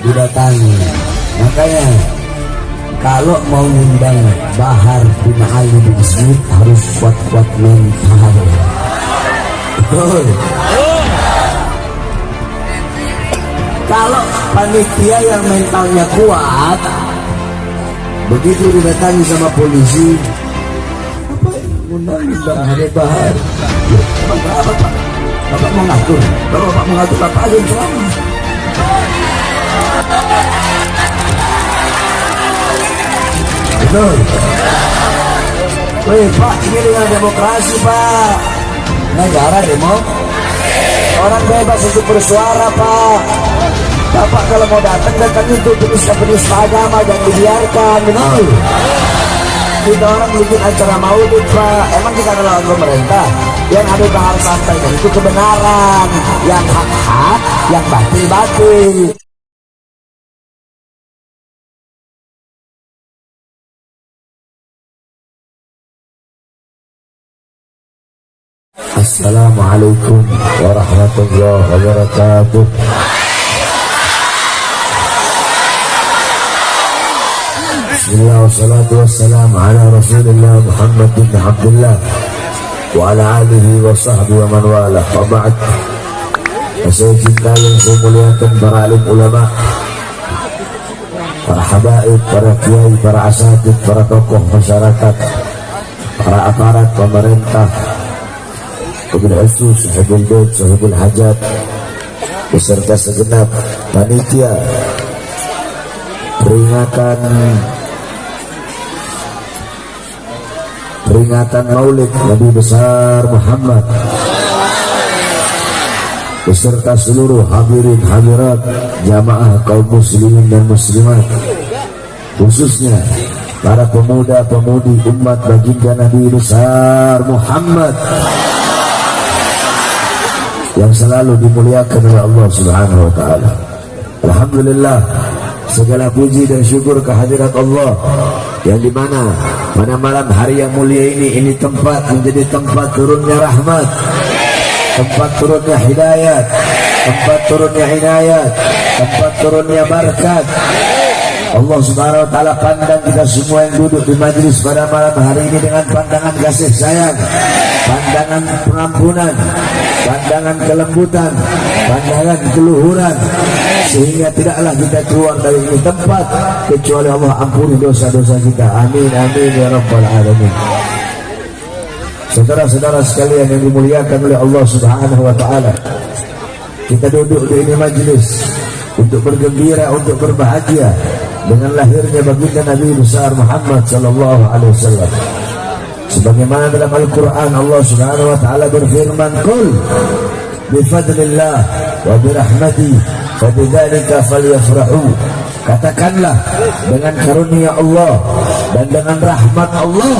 didatangi. Makanya kalau mau ngundang Bahar bin Ali bin Smith harus kuat-kuat mental. Betul. Kalau panitia yang mentalnya kuat, begitu didatangi sama polisi, apa undang-undang ada Bahar? Bapak mau ngatur, kalau Bapak mau ngatur Bapak aja yang selama. Betul. Wih Pak, ini dengan demokrasi Pak, negara demo, orang bebas untuk bersuara Pak. Bapak kalau mau datang itu penista agama, jangan dibiarkan, betul. Kita orang bikin acara maulid Pak, emang kita lawan pemerintah. Yang ada Bahar sampaikan itu kebenaran, yang hak-hak, yang batil-batil. Assalamualaikum warahmatullahi wabarakatuh. Bismillah wassalatu wassalamu ala rasulillah Muhammad bin Abdullah wa ala alihi wa sahbihi wa man wala. Wa ba'd. Saya cinta yang saya muliakan para alim ulama, para habaib, para kiai, para asatid, para tokoh masyarakat, para aparat pemerintah, wabil khusus sahibul bait, sahibul hajat, beserta segenap panitia peringatan Maulid Nabi besar Muhammad, beserta seluruh hadirin hadirat jamaah kaum muslimin dan muslimat, khususnya para pemuda-pemudi umat baginda Nabi besar Muhammad yang selalu dimuliakan oleh Allah Subhanahu wa taala. Alhamdulillah, segala puji dan syukur kehadirat Allah yang dimana pada malam hari yang mulia ini tempat menjadi tempat turunnya rahmat, tempat turunnya hidayat, tempat turunnya inayat, tempat turunnya berkat. Allah Subhanahu wa taala pandang kita semua yang duduk di majelis pada malam hari ini dengan pandangan kasih sayang, pandangan pengampunan, pandangan kelembutan, pandangan keluhuran, sehingga tidaklah kita keluar dari ini tempat kecuali Allah ampuni dosa-dosa kita. Amin amin ya rabbal alamin. Saudara-saudara sekalian yang dimuliakan oleh Allah Subhanahu wa taala, kita duduk di ini majelis untuk bergembira, untuk berbahagia dengan lahirnya baginda Nabi besar Muhammad sallallahu alaihi wasallam. Sebagaimana dalam Al-Quran Allah Subhanahu wa taala berfirman, "Qul bi fadlillah wa bi rahmatihi fabidzalika falyafrahu." Katakanlah, dengan karunia Allah dan dengan rahmat Allah,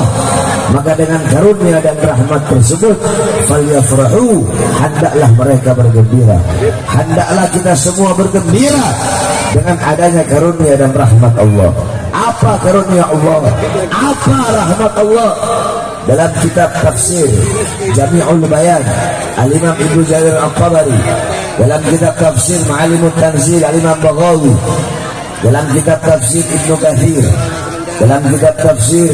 maka dengan karunia dan rahmat tersebut falyafrahu, hendaklah mereka bergembira. Hendaklah kita semua bergembira dengan adanya karunia dan rahmat Allah. Apa karunia Allah? Apa rahmat Allah? Dalam kitab tafsir Jami'ul Bayan Al-Imam Ibnu Jarir Al-Tabari, dalam kitab tafsir Ma'alimut Tanzil Al-Imam Baghawi, dalam kitab tafsir Ibnu Katsir, dalam kitab tafsir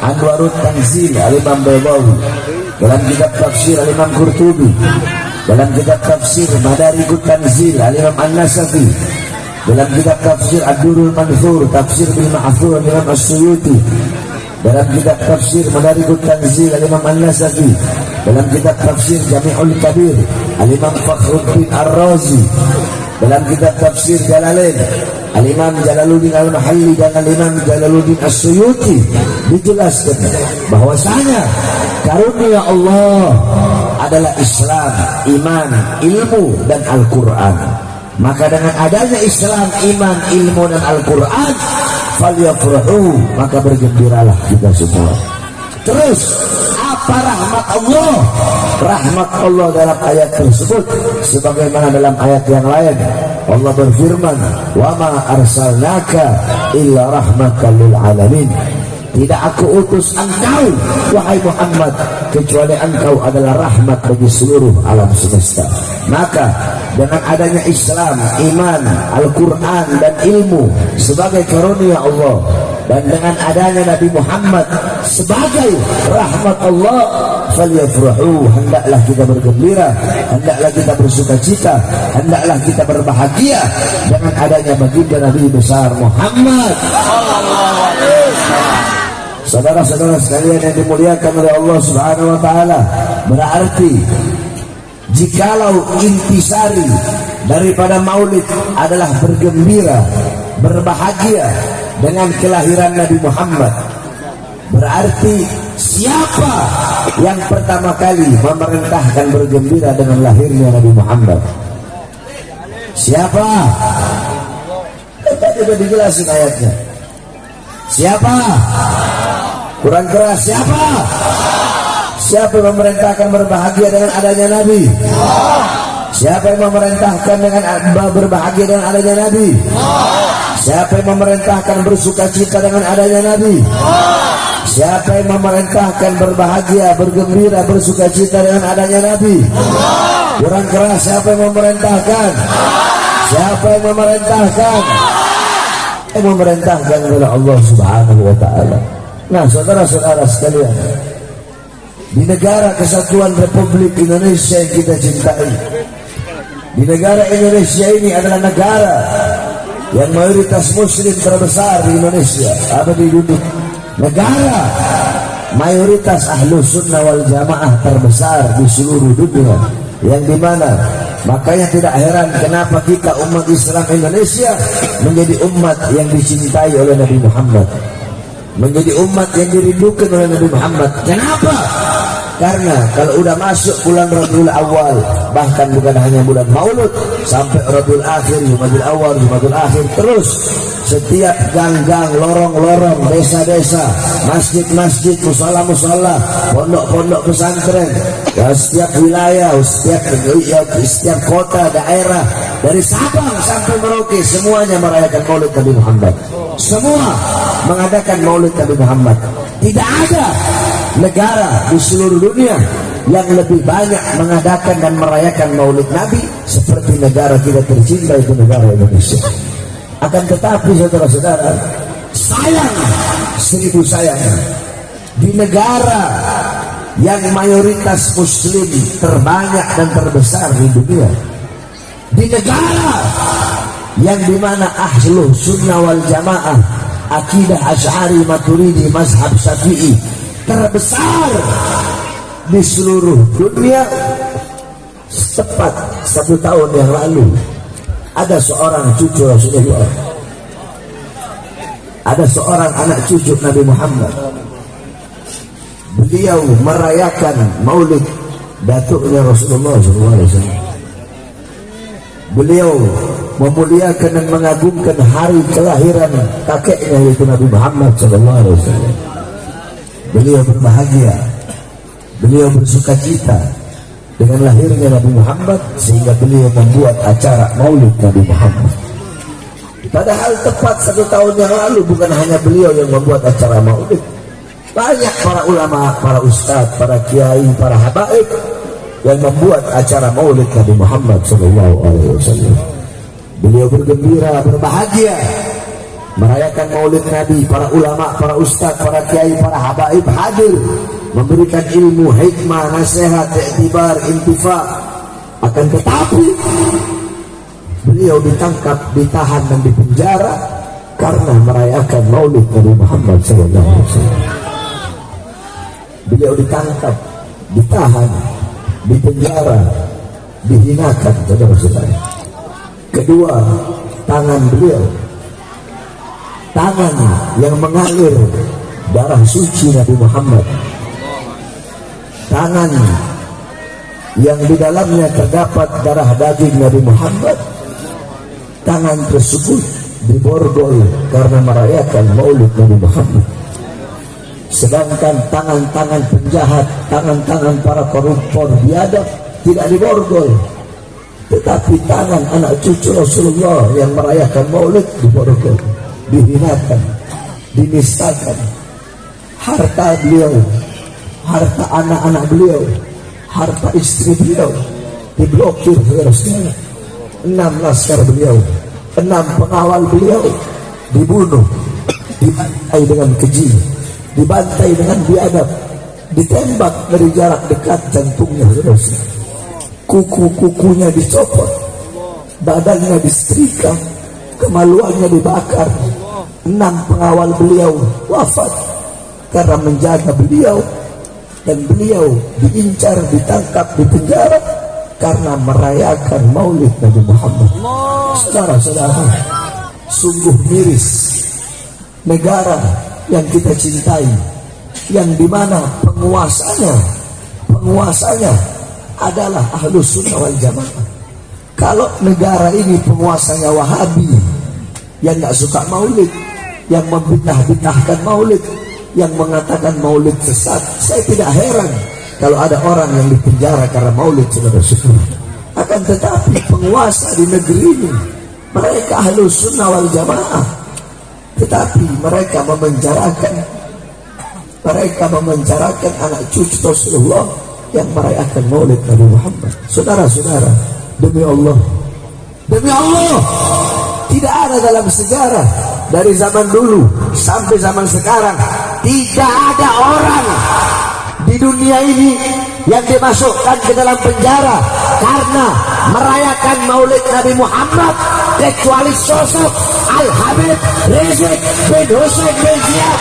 Anwarut Tanzil Al-Imam Baydawi, dalam kitab tafsir Al-Imam Qurtubi, dalam kitab tafsir Madarikut Tanzil Al-Imam An-Nasafi, dalam kitab tafsir Ad-Durrul Manthur Tafsir bil Ma'thur Al-Imam As-Suyuti, dalam kitab tafsir Madarikut Tanzil Al-Imam An-Nasafi, dalam kitab tafsir Jami'ul Kabir Al-Imam Fakhruddin Ar-Razi, dalam kitab tafsir Jalalain Al-Imam Jalaluddin Al-Mahalli dan Al-Imam Jalaluddin As-Suyuti, dijelaskan bahwasanya karunia Allah adalah Islam, iman, ilmu dan Al-Quran. Maka dengan adanya Islam, iman, ilmu dan Al-Quran, falyafrahu, maka bergembiralah kita semua. Terus apa rahmat Allah? Rahmat Allah dalam ayat tersebut sebagaimana dalam ayat yang lain Allah berfirman, wa ma arsalnaka illa rahmatan lil alamin. tidak aku utus engkau wahai Muhammad kecuali engkau adalah rahmat bagi seluruh alam semesta. Maka dengan adanya Islam, iman, Al-Quran dan ilmu sebagai karunia Allah, dan dengan adanya Nabi Muhammad sebagai rahmat Allah, falyafrahu, hendaklah kita bergembira, hendaklah kita bersukacita, hendaklah kita berbahagia dengan adanya baginda Nabi besar Muhammad. Saudara-saudara sekalian yang dimuliakan oleh Allah Subhanahu wa taala, berarti jikalau intisari daripada maulid adalah bergembira, berbahagia dengan kelahiran Nabi Muhammad, berarti siapa yang pertama kali memerintahkan bergembira dengan lahirnya Nabi Muhammad? Siapa? Tadi sudah dijelasin ayatnya. Siapa? Kurang keras, siapa? Siapa yang memerintahkan berbahagia dengan adanya Nabi? Siapa yang memerintahkan dengan berbahagia dengan adanya Nabi? Siapa yang memerintahkan bersukacita dengan adanya Nabi? Siapa yang memerintahkan berbahagia, bergembira, bersukacita dengan adanya Nabi? Kurang keras, siapa yang memerintahkan? Siapa yang memerintahkan? Yang memerintahkan adalah Allah Subhanahu wa taala. Nah, saudara-saudara sekalian, di negara kesatuan Republik Indonesia yang kita cintai, di negara Indonesia ini adalah negara yang mayoritas muslim terbesar di Indonesia, ada di dunia. Negara mayoritas ahlu sunnah wal jamaah terbesar di seluruh dunia, yang dimana makanya tidak heran kenapa kita umat Islam Indonesia menjadi umat yang dicintai oleh Nabi Muhammad, menjadi umat yang dirindukan oleh Nabi Muhammad. Kenapa? Karena kalau udah masuk bulan Rabiul Awal, bahkan bukan hanya bulan Maulud, sampai Rabiul Akhir, Jumadil Awal, Jumadil Akhir, terus setiap gang-gang, lorong-lorong, desa-desa, masjid-masjid, musala-musala, pondok-pondok pesantren, ya, setiap wilayah, setiap kota, daerah, dari Sabang sampai Merauke, semuanya merayakan Maulid Nabi Muhammad. Semua mengadakan Maulid Nabi Muhammad. Tidak ada negara di seluruh dunia yang lebih banyak mengadakan dan merayakan Maulid Nabi seperti negara kita tercinta, itu negara Indonesia. Akan tetapi saudara-saudara, sayang, seribu sayang, di negara yang mayoritas muslim terbanyak dan terbesar di dunia, di negara yang dimana ahlu sunnah wal jamaah, akidah Asy'ari Maturidi, mazhab Syafi'i terbesar di seluruh dunia, tepat 1 tahun yang lalu ada seorang cucu Rasulullah, ada seorang anak cucu Nabi Muhammad, beliau merayakan maulid datuknya Rasulullah SAW. Beliau memuliakan dan mengagungkan hari kelahiran kakeknya, yaitu Nabi Muhammad SAW. Beliau berbahagia, beliau bersukacita dengan lahirnya Nabi Muhammad, sehingga beliau membuat acara maulid Nabi Muhammad. Padahal tepat 1 tahun yang lalu bukan hanya beliau yang membuat acara maulid, banyak para ulama, para ustadz, para kiai, para habaib yang membuat acara maulid Nabi Muhammad SAW. Beliau bergembira, berbahagia merayakan maulid Nabi. Para ulama, para ustadz, para kiai, para habaib hadir memberikan ilmu, hikmah, nasihat, iktibar, intifa. Akan tetapi beliau ditangkap, ditahan dan dipenjara karena merayakan maulid Nabi Muhammad SAW. Beliau ditangkap, ditahan, dipenjara, dihinakan, saudara-saudara. Kedua, tangan beliau, tangan yang mengalir darah suci Nabi Muhammad, tangan yang di dalamnya terdapat darah daging Nabi Muhammad, tangan tersebut diborgol karena merayakan maulid Nabi Muhammad. Sedangkan tangan-tangan penjahat, tangan-tangan para koruptor biadab tidak diborgol, tetapi tangan anak cucu Rasulullah yang merayakan maulid diborgol, dihinakan, dinistakan. harta beliau, harta anak-anak beliau, harta istri beliau diblokir, saudara-saudara. 6 laskar beliau, 6 pengawal beliau dibunuh, dibantai dengan keji, dibantai dengan biadab, ditembak dari jarak dekat jantungnya, saudara-saudara. Kuku-kukunya dicopot, badannya disetrika, kemaluannya dibakar. 6 pengawal beliau wafat karena menjaga beliau, dan beliau diincar, ditangkap, dipenjara karena merayakan Maulid Nabi Muhammad. Saudara-saudara, sungguh miris negara yang kita cintai, yang dimana penguasanya adalah Ahlus Sunnah wal Jamaah. Kalau negara ini penguasanya Wahabi yang nggak suka Maulid, yang membid'ah-bid'ahkan Maulid, yang mengatakan Maulid sesat, saya tidak heran kalau ada orang yang dipenjara karena Maulid, saudara-saudara. Akan tetapi penguasa di negeri ini mereka Ahlus Sunnah wal Jamaah, tetapi mereka memenjarakan anak cucu Rasulullah yang merayakan Maulid Nabi Muhammad. Saudara-saudara, demi Allah, tidak ada dalam sejarah dari zaman dulu sampai zaman sekarang, tidak ada orang di dunia ini yang dimasukkan ke dalam penjara karena merayakan Maulid Nabi Muhammad kecuali sosok Al-Habib Rizik bin Husain bin Ziyad.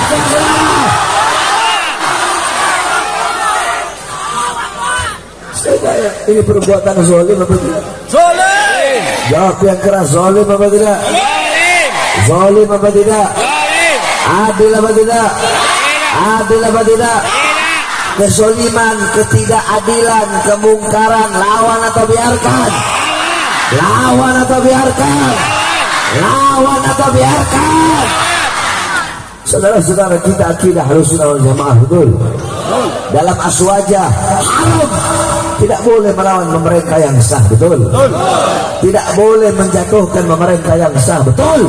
Saya ini perbuatan zalim apa tidak? Zalim. Jawab yang keras, zalim apa tidak? Zalim. Zalim apa tidak? Zalim. Adil apa tidak? Adil apa tidak? Kezaliman, ketidakadilan, kemungkaran, lawan atau biarkan? Lawan atau biarkan? Lawan atau biarkan? Saudara-saudara, kita akidah Ahlus Sunnah wal Jamaah, betul? Dalam aswaja haram, tidak boleh melawan pemerintah yang sah, betul? Tidak boleh menjatuhkan pemerintah yang sah, betul?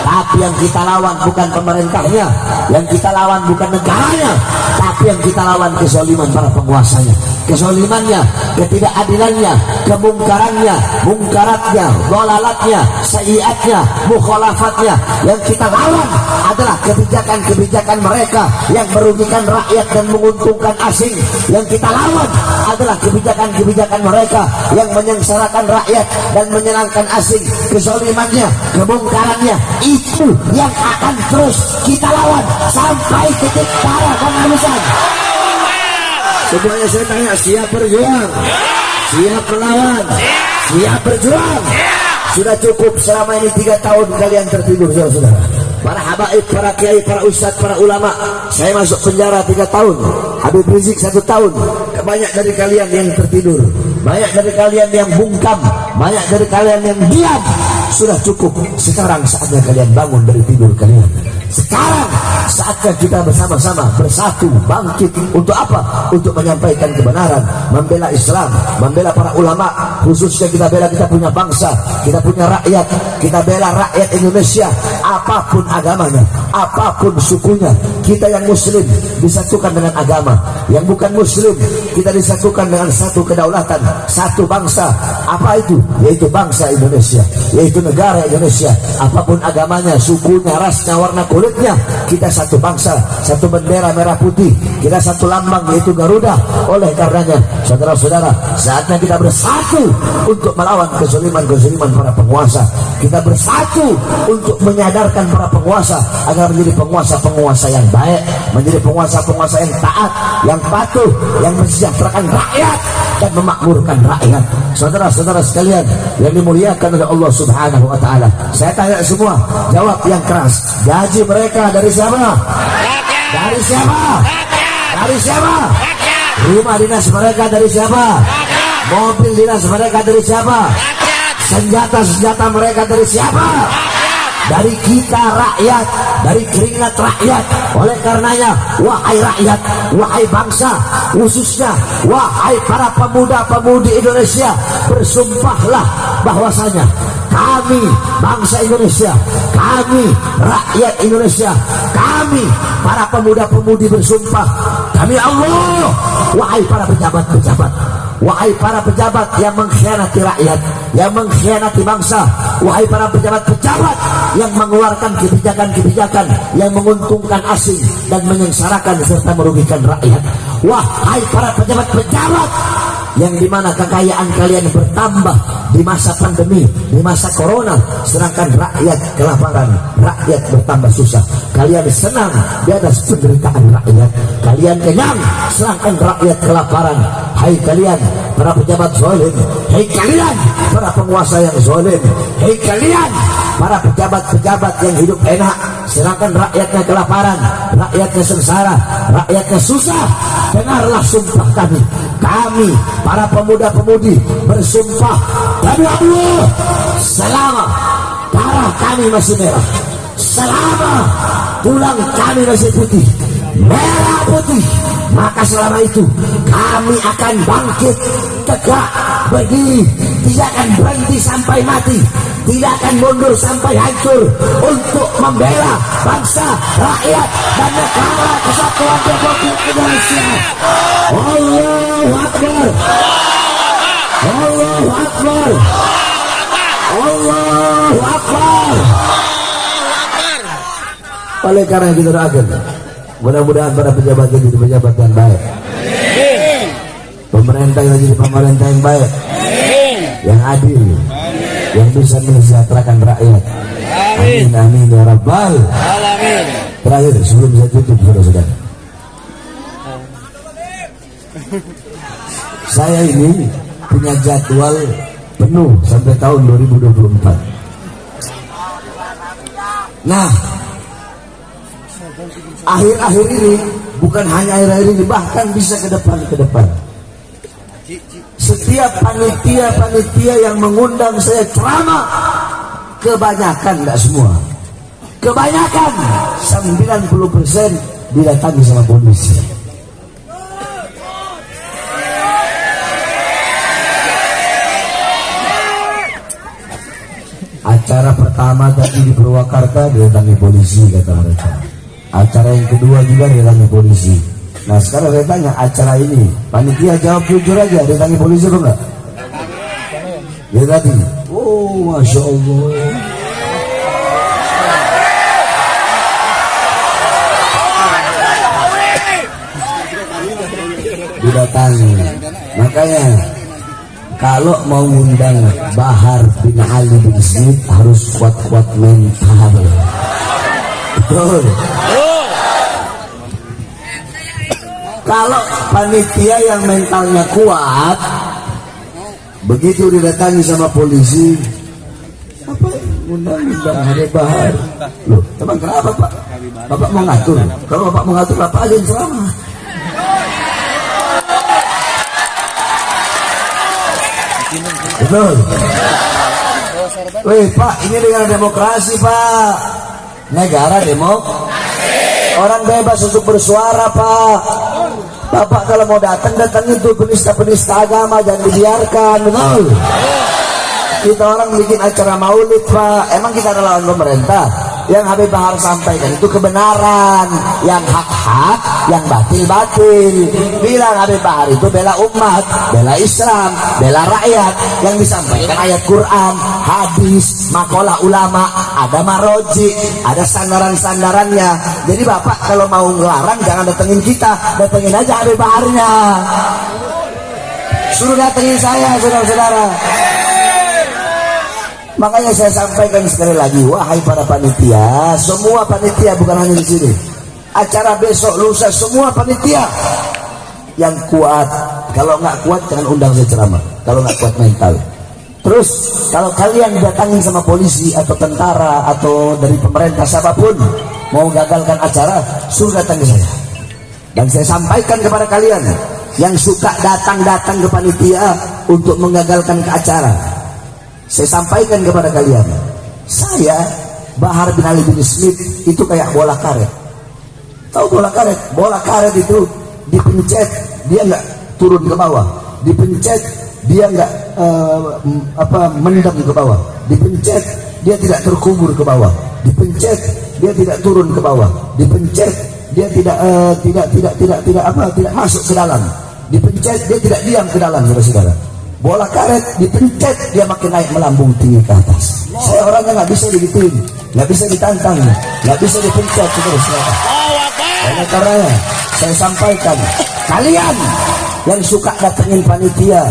Tapi yang kita lawan bukan pemerintahnya, yang kita lawan bukan negaranya, tapi yang kita lawan kezaliman para penguasanya, kezalimannya, ketidakadilannya, kemungkarannya, mungkaratnya, dhalalatnya, sayyiatnya, mukhalafatnya. Yang kita lawan adalah kebijakan-kebijakan mereka yang merugikan rakyat dan menguntungkan asing. Yang kita lawan adalah kebijakan-kebijakan mereka yang menyengsarakan rakyat dan menyenangkan asing. Kezalimannya, kemungkarannya, itu yang akan terus kita lawan sampai titik darah penghabisan. Semuanya saya tanya, siap berjuang? Siap melawan? Siap berjuang? Sudah cukup selama ini 3 tahun kalian tertidur, saudara. Para habaib, para kiai, para ustadz, para ulama. Saya masuk penjara 3 tahun, Habib Rizik 1 tahun. Banyak dari kalian yang tertidur, banyak dari kalian yang bungkam, banyak dari kalian yang diam. Sudah cukup. Sekarang saatnya kalian bangun dari tidur kalian. Sekarang saatnya kita bersama-sama bersatu, bangkit. Untuk apa? Untuk menyampaikan kebenaran, membela Islam, membela para ulama. Khususnya kita bela, kita punya bangsa, kita punya rakyat, kita bela rakyat Indonesia, apapun agamanya, apapun sukunya. Kita yang muslim disatukan dengan agama, yang bukan muslim kita disatukan dengan satu kedaulatan, satu bangsa. Apa itu? Yaitu bangsa Indonesia, yaitu negara Indonesia. Apapun agamanya, sukunya, rasnya, warna kulitnya, kita satu bangsa, satu bendera merah putih, kita satu lambang yaitu Garuda. Oleh karenanya, saudara-saudara, saatnya kita bersatu untuk melawan kezaliman-kezaliman para penguasa. Kita bersatu untuk menyadarkan para penguasa agar menjadi penguasa-penguasa yang baik, menjadi penguasa-penguasa yang taat, yang patuh, yang mensejahterakan rakyat dan memakmurkan rakyat. Saudara-saudara sekalian yang dimuliakan oleh Allah Subhanahu wa taala, saya tanya semua, jawab yang keras. Gaji mereka dari siapa? Dari siapa? Dari siapa? Rumah dinas mereka dari siapa? Mobil dinas mereka dari siapa? Senjata-senjata mereka dari siapa? Dari kita rakyat, dari keringat rakyat. Oleh karenanya, wahai rakyat, wahai bangsa, khususnya wahai para pemuda-pemudi Indonesia, bersumpahlah bahwasanya kami kami bangsa Indonesia, kami rakyat Indonesia, kami para pemuda-pemudi bersumpah, demi Allah, wahai para pejabat-pejabat, wahai para pejabat yang mengkhianati rakyat, yang mengkhianati bangsa, wahai para pejabat-pejabat yang mengeluarkan kebijakan-kebijakan yang menguntungkan asing dan menyengsarakan serta merugikan rakyat, wahai para pejabat-pejabat yang dimana kekayaan kalian bertambah di masa pandemi, di masa corona, sedangkan rakyat kelaparan, rakyat bertambah susah. Kalian senang di atas penderitaan rakyat, kalian kenyang sedangkan rakyat kelaparan. Hai kalian para pejabat zalim, hai kalian para penguasa yang zalim, hai kalian para pejabat-pejabat yang hidup enak sedangkan rakyatnya kelaparan, rakyatnya sengsara, rakyatnya susah. Dengarlah sumpah kami, kami para pemuda-pemudi bersumpah demi Allah, selama darah kami masih merah, selama tulang kami masih putih, merah putih, maka selama itu kami akan bangkit, tegak, berdiri, tidak akan berhenti sampai mati, tidak akan mundur sampai hancur untuk membela bangsa, rakyat, dan negara kesatuan Republik Indonesia. Allahu Akbar, Allahu Akbar, Allahu Akbar. Oleh karena kita doakan, mudah-mudahan para pejabat jadi pejabat yang baik, pemerintah yang jadi pemerintah yang baik, yang adil, yang bisa mensejahterakan rakyat. Amin, amin ya rabbal alamin. Terakhir sebelum saya tutup, saudara-saudara, saya ini punya jadwal penuh sampai tahun 2024. Nah, akhir-akhir ini, bukan hanya akhir-akhir ini, bahkan bisa ke depan. Setiap panitia yang mengundang saya ceramah, kebanyakan, enggak semua, kebanyakan 90% didatangi sama polisi. Acara pertama tadi di Purwakarta didatangi polisi, kata mereka. Acara yang kedua juga didatangi polisi. Nah sekarang saya tanya, acara ini panitia jawab jujur aja, didatangi polisi atau enggak? Ya tadi. Oh masya Allah. Didatangi. Makanya kalau mau ngundang Bahar bin Ali bin Smith harus kuat-kuat mental. Betul. Kalau panitia yang mentalnya kuat, begitu didatangi sama polisi, apa undang-undang ada Bahar? Loh, teman kenapa Pak? Bapak mau ngatur? Kalau Bapak mau ngatur, Bapak aja yang ceramah. Betul. Wih Pak, ini negara demokrasi Pak, negara demokrasi. Orang bebas untuk bersuara Pak. Bapak kalau mau datang itu penista-penista agama, jangan dibiarkan. Betul. Kita orang bikin acara maulid Pak, emang kita adalah lawan pemerintah? Yang Habib Bahar sampaikan itu kebenaran, yang hak-hak, yang batil-batil. Bilang Habib Bahar itu bela umat, bela Islam, bela rakyat. Yang disampaikan ayat Quran, hadis, makalah ulama, ada maroji, ada sandaran-sandarannya. Jadi Bapak kalau mau ngelarang jangan datengin kita, datengin aja Habib Baharnya. Suruh datengin saya, saudara-saudara. Makanya saya sampaikan sekali lagi, wahai para panitia, semua panitia, bukan hanya di sini. Acara besok lusa semua panitia yang kuat. Kalau nggak kuat jangan undang saya ceramah. Kalau nggak kuat mental. Terus kalau kalian didatangin sama polisi atau tentara atau dari pemerintah siapapun mau gagalkan acara, suruh datang ke saya. Dan saya sampaikan kepada kalian yang suka datang-datang ke panitia untuk menggagalkan ke acara. Saya sampaikan kepada kalian, saya Bahar bin Ali bin Smith itu kayak bola karet. Tahu bola karet? Bola karet itu dipencet, dia nggak turun ke bawah. Dipencet, dia nggak mendam ke bawah, dipencet dia tidak terkubur ke bawah, dipencet dia tidak turun ke bawah, dipencet dia tidak masuk ke dalam, dipencet dia tidak diam ke dalam, saudara-saudara. Bola karet dipencet dia makin naik melambung tinggi ke atas. Saya orangnya nggak bisa digituin, nggak bisa ditantang, nggak bisa dipencet, saudara-saudara. Oleh karenanya saya sampaikan, kalian yang suka datengin panitia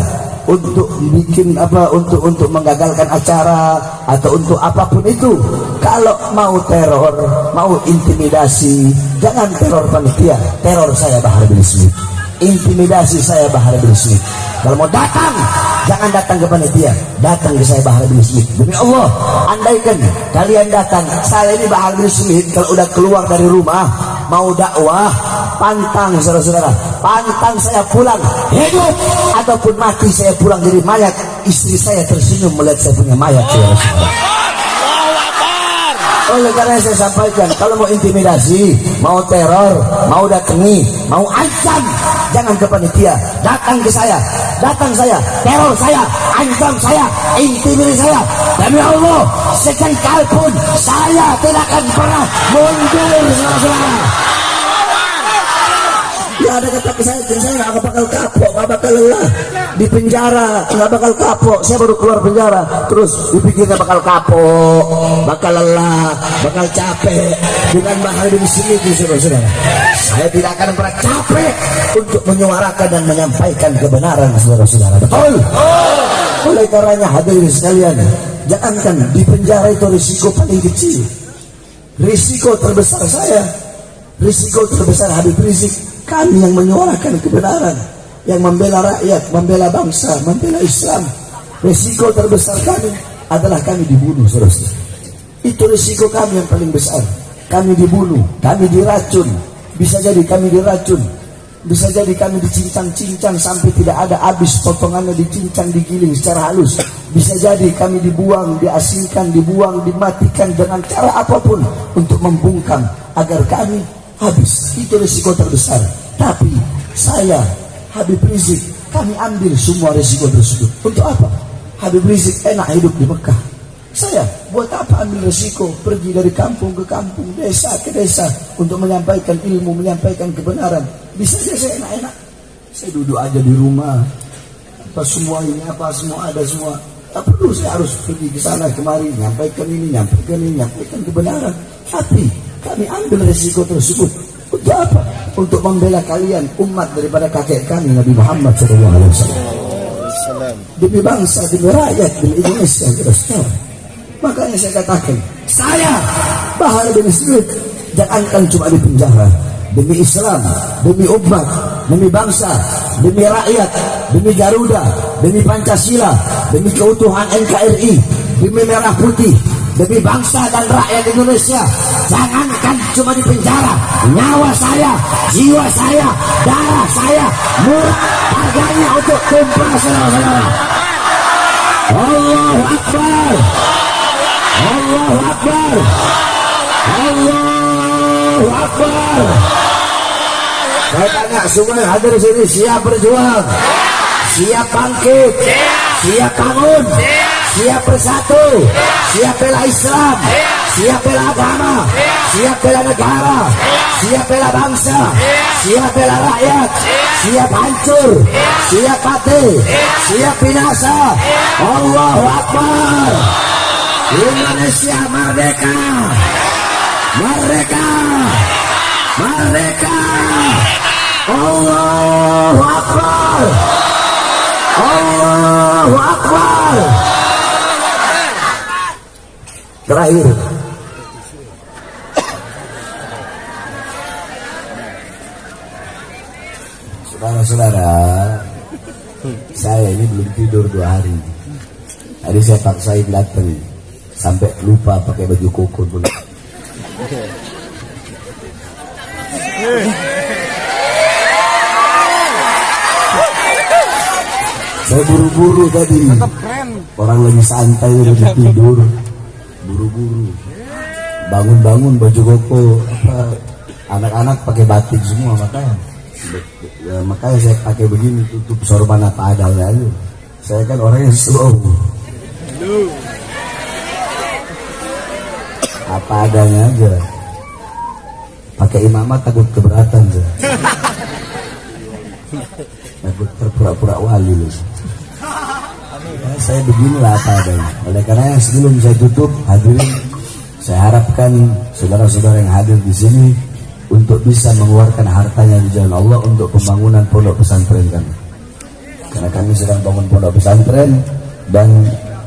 untuk bikin untuk menggagalkan acara atau untuk apapun itu, kalau mau teror, mau intimidasi, jangan teror panitia, teror saya Bahar bin Smith, intimidasi saya Bahar bin Smith. Kalau mau datang, jangan datang ke panitia, datang ke saya Bahar bin Smith. Demi Allah, andaikan kalian datang, saya ini Bahar bin Smith, kalau udah keluar dari rumah mau dakwah, pantang saudara-saudara, pantang saya pulang hidup ataupun mati, saya pulang jadi mayat. Istri saya tersenyum melihat saya punya mayat, saudara-saudara. Oleh karena saya sampaikan, kalau mau intimidasi, mau teror, mau datangi, mau ancam, jangan ke panitia, datang ke saya, datang saya, teror saya, ancam saya, intimidasi saya. Demi Allah, sejengkal pun saya tidak akan pernah mundur, saudara-saudara. Ya ada kata saya nggak bakal kapok, nggak bakal lelah di penjara, nggak bakal kapok. Saya baru keluar penjara, terus dipikirnya bakal kapok, bakal lelah, bakal capek dengan Bahar bin Smith, saudara-saudara. Saya tidak akan pernah capek untuk menyuarakan dan menyampaikan kebenaran, saudara-saudara. Betul. Oleh karenanya hadirin sekalian, jangankan di penjara itu risiko paling kecil, risiko terbesar saya, risiko terbesar Habib Rizik. Kami yang menyuarakan kebenaran, yang membela rakyat, membela bangsa, membela Islam. Risiko terbesar kami adalah kami dibunuh, saudara. Itu risiko kami yang paling besar. Kami dibunuh, kami diracun. Bisa jadi kami diracun, bisa jadi kami dicincang-cincang sampai tidak ada habis potongannya, dicincang, digiling secara halus. Bisa jadi kami dibuang, diasingkan, dibuang, dimatikan dengan cara apapun untuk membungkam agar kami habis. Itu risiko terbesar. Tapi saya Habib Rizik, kami ambil semua risiko tersebut. Untuk apa? Habib Rizik enak hidup di Mekah. Saya buat apa ambil risiko pergi dari kampung ke kampung, desa ke desa untuk menyampaikan ilmu, menyampaikan kebenaran? Bisa saja saya enak-enak, saya duduk aja di rumah, apa semua ini, apa semua ada semua. Tak perlu saya harus pergi ke sana kemari, nyampaikan ini, nyampaikan kebenaran. Tapi kami ambil risiko tersebut. Untuk apa? Untuk membela kalian, umat daripada kakek kami Nabi Muhammad SAW. Demi bangsa, demi rakyat, demi Indonesia, saudara. Makanya saya katakan, saya Bahar bin Smith, jangankan cuma di penjara, demi Islam, demi umat, demi bangsa, demi rakyat, demi Garuda, demi Pancasila, demi keutuhan NKRI, demi merah putih, demi bangsa dan rakyat Indonesia. Jangankan cuma di penjara, nyawa saya, jiwa saya, darah saya murah harganya untuk tumpah, saudara-saudara. Allahu Akbar, Allahu Akbar, Allahu Akbar. Saya tanya semua yang hadir di sini, siap berjuang, siap bangkit, siap bangun, siap bersatu, siap bela Islam, siap bela agama, siap bela negara, siap bela bangsa, siap bela rakyat, siap hancur, siap mati, siap binasa. Allahu Akbar. Indonesia merdeka, merdeka, merdeka. Allahu Akbar, Allahu Akbar. Terakhir, saudara-saudara, saya ini belum tidur 2 hari. Tadi saya paksain datang, sampai lupa pakai baju koko dulu. Saya buru-buru tadi, orang lagi santai udah tidur, buru-buru bangun-bangun baju koko, anak-anak pakai batik semua, makanya saya pakai begini, tutup sorban apa adanya aja. Saya kan orang yang slow. Apa adanya aja. Pakai imamah takut keberatan tuh. Takut terpura-pura wali loh. Ya, saya beginilah apa adanya. Oleh karena sebelum saya tutup, hadirin, saya harapkan saudara-saudara yang hadir di sini untuk bisa mengeluarkan hartanya di jalan Allah untuk pembangunan pondok pesantren kami. Karena kami sedang bangun pondok pesantren dan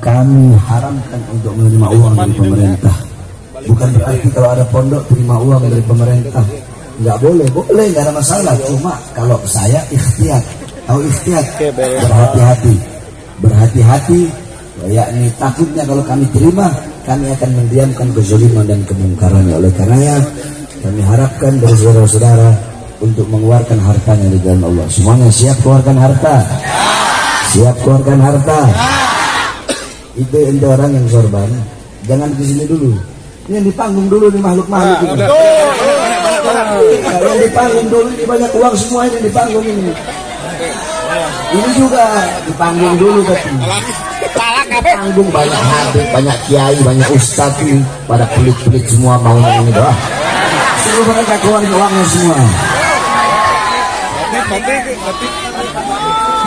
kami haramkan untuk menerima uang dari pemerintah. Bukan berarti kalau ada pondok terima uang dari pemerintah, nggak boleh, nggak ada masalah. Cuma kalau saya ikhtiar, tahu ikhtiar, berhati-hati, yakni takutnya kalau kami terima, kami akan mendiamkan kezaliman dan kemungkarannya. Oleh karenanya kami harapkan dari saudara-saudara untuk mengeluarkan hartanya di jalan Allah. Semuanya siap keluarkan harta? Siap keluarkan harta? Itu ente orang yang sorban, jangan di sini dulu. Ini yang di panggung dulu nih makhluk-makhluk ini. Yang di panggung dulu ini banyak uang semua ini di panggung ini. Ini juga di panggung dulu tapi. Panggung banyak habib, banyak kiai, banyak ustadz ini pada pelit-pelit semua maunya ini doang. Suruh mereka keluarin uangnya semua.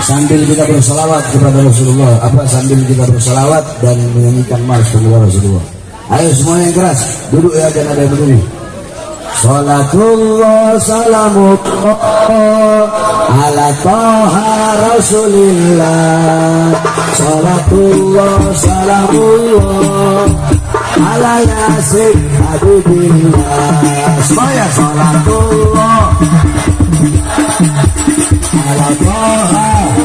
Sambil kita bersalawat kepada Rasulullah, sambil kita bersalawat dan menyanyikan mars kepada Rasulullah. Ayo semua yang keras, duduk ya, jangan ada yang berdiri. Salatullah salamullah ala taha rasulillah. Salatullah salamullah ala yasin habibillah. Semuanya salatullah ala taha,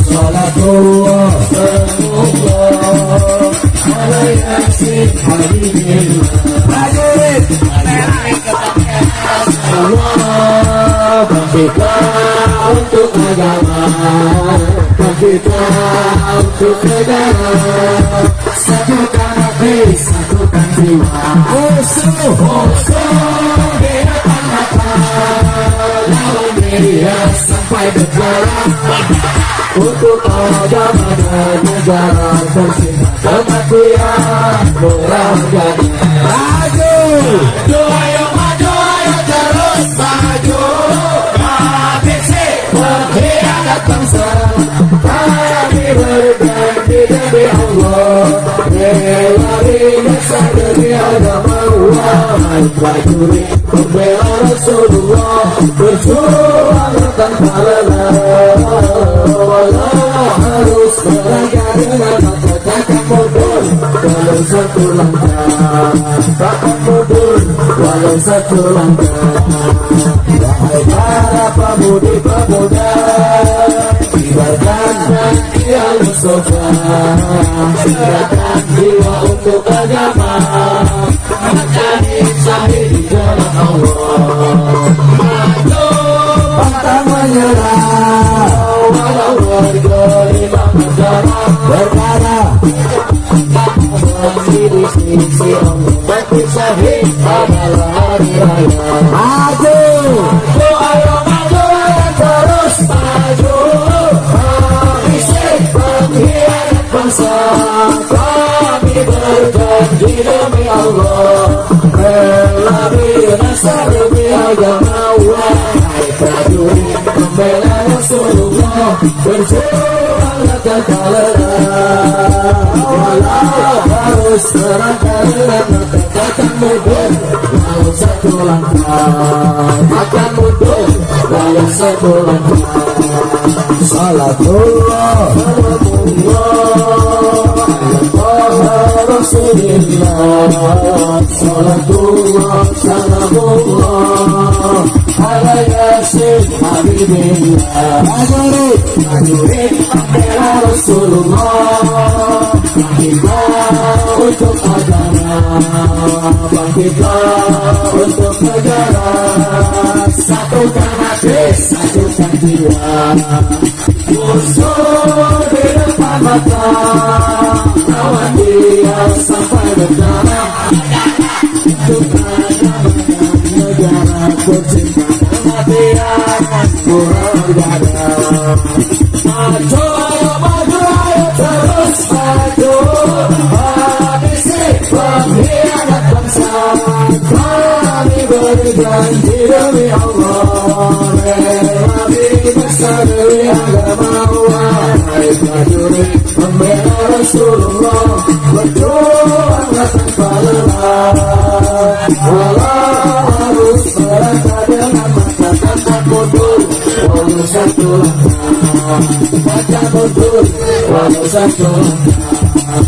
salatullah salamullah ala yasin habibillah. Prajurit Allah, kita untuk agama, kita untuk negara, satukan hati, satukan jiwa, musuh di depan mata, lawan media sampai berjalan untuk agama dan negara, bersihkan kematian berangkat. Maju, ayo maju, ayo terus maju. Habisi pengkhianat bangsa, kami berjanji demi Allah, rela binasa demi agama. Wahai prajurit pembela Rasulullah, berjuang tanpa lelah. Walau harus melangkah dengan mata takkan mundur, walau satu langkah takkan mundur, walau satu langkah. Wahai para pemudi-pemuda, kibarkan nanti al-Mustafa, siapkan jiwa untuk agama, menjadi syahid di jalan Allah. Maju pantang menyerah, walau bergelimang berdarah, di sisi Allah, mati syahid adalah hari raya. Maju, ayo maju, ayo terus maju. Habisi pengkhianat bangsa, kami berjanji demi Allah, rela binasa demi agama. Wahai prajurit pembela Rasulullah, berjuang tanpa lelah. Walau harus merangkak dengan mata takkan mundur, walau satu langkah takkan mundur, walau satu langkah. Salatullah ala Rasulillah, salatullah salamullah ala yasin habibillah. Prajurit pembela Rasulullah, kita untuk agama, kita untuk negara, satukan hati, satukan jiwa, musuh di depan mata, lawan dia sampai berdarah, untuk agama dan negara, bercinta kematian. bergada. Maju ayo maju ayo terus maju, habisi pengkhianat bangsa. Kami berjanji demi Allah, rela binasa demi agama. Wahai prajurit pembela Rasulullah, berjuanglah tanpa lelah. Walau harus melangkah dengan mata tak mundur, walau satu langkah tak mundur, walau satu langkah.